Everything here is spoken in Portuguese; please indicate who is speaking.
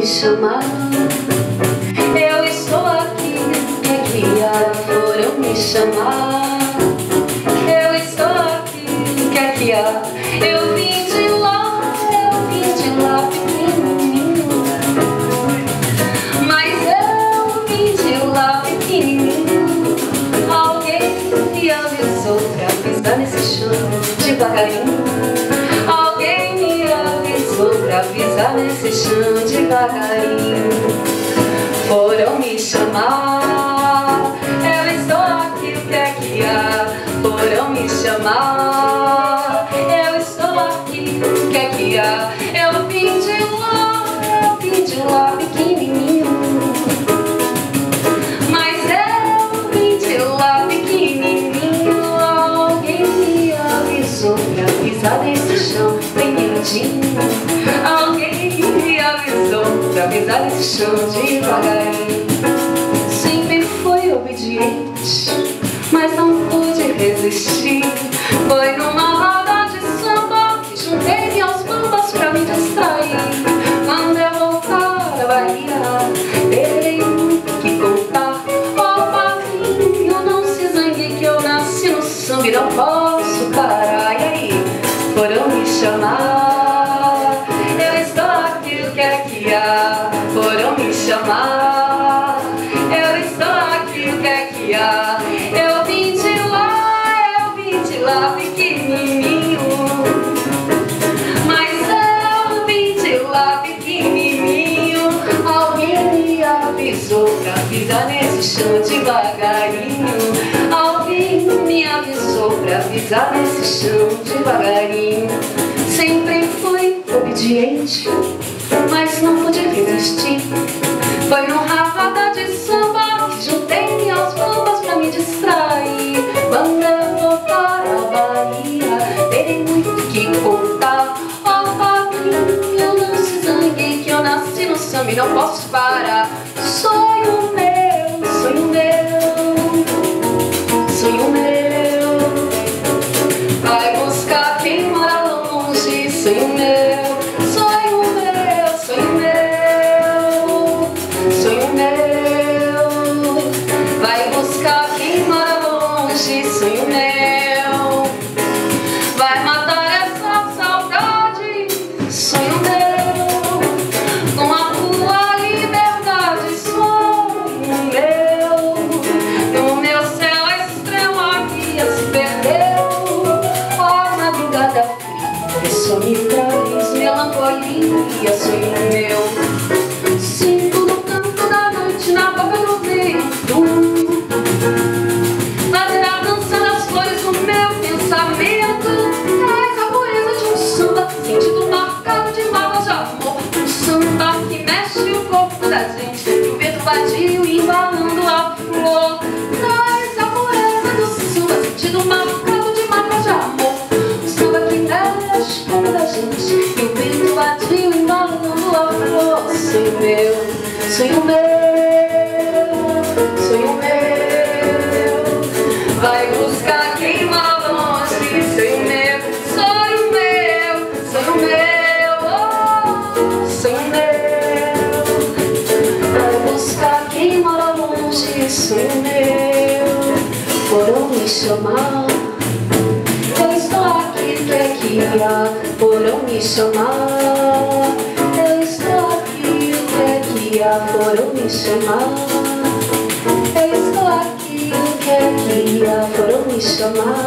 Speaker 1: me chamar. Eu estou aqui, foram me chamar. Eu estou aqui, eu vim de lá pequenininho. Mas eu vim de lá pequenininho. Alguém me avisou pra pisar nesse chão devagarinho. Alguém me avisou pra pisar nesse chão devagarinho. Foram me chamar. Eu estou aqui, o que é que há? Foram me chamar. Eu estou aqui, o que é que há? Eu vim de lá pequenininho. Mas eu vim de lá pequenininho. Alguém me avisou pra pisar nesse chão bem miudinho. Alguém me avisou pra pisar nesse chão devagarinho. Sempre fui obediente, mas não pude resistir. Foi numa roda de samba que juntei-me aos bambas pra me distrair. Quando eu voltar à Bahia, terei muito que contar. Oh, padrinho, não se zangue que eu nasci no samba e não posso parar. E aí, foram me chamar. Eu estou aqui, o que é que há? Foram me chamar. Eu estou aqui, o que é que há? Eu vim de lá pequenininho. Mas eu vim de lá pequenininho. Alguém me avisou pra pisar nesse chão devagarinho. Alguém me avisou pra pisar nesse chão devagarinho. Sempre fui obediente, mas não pude resistir. Foi no roda de samba que juntei aos bambas pra me distrair. Quando eu vou para a Bahia, terei muito que contar. Oh, padrinho, não se zangue que eu nasci no samba e não posso parar. Sonho meu, sonho meu, sonho meu. Vai buscar quem mora longe, sonho meu. Sonho meu, sonho meu, sonho meu. Vai buscar quem mora longe, sonho meu. Vai matar essa saudade, sonho meu. Com a tua liberdade, sonho meu. No meu céu a estrela guia se perdeu. Oh, madrugada fria, só me traz melancolia, sonho meu. Sinto no canto da noite, na boca do vento, fazer a dança das flores no meu pensamento. Traz a pureza de um samba, sentido marcado de mágoas de amor. Um samba que mexe o corpo da gente, e o vento vadio embalando a flor. Traz a pureza do samba, sentido marcado de mágoas de amor. Um samba que mexe o corpo da gente, e o vento vadio embalando a flor. Sonho meu, sonho meu, sonho meu. Vai buscar quem mora longe, sonho meu, sonho meu, sonho meu, oh, sonho meu. Vai buscar quem mora longe, sonho meu. Foram me chamar. Eu estou aqui, tu é que há? Foram me chamar. Eu estou aqui, tu é que há? Foram me chamar. Eu estou aqui, o que é que há? Foram me chamar.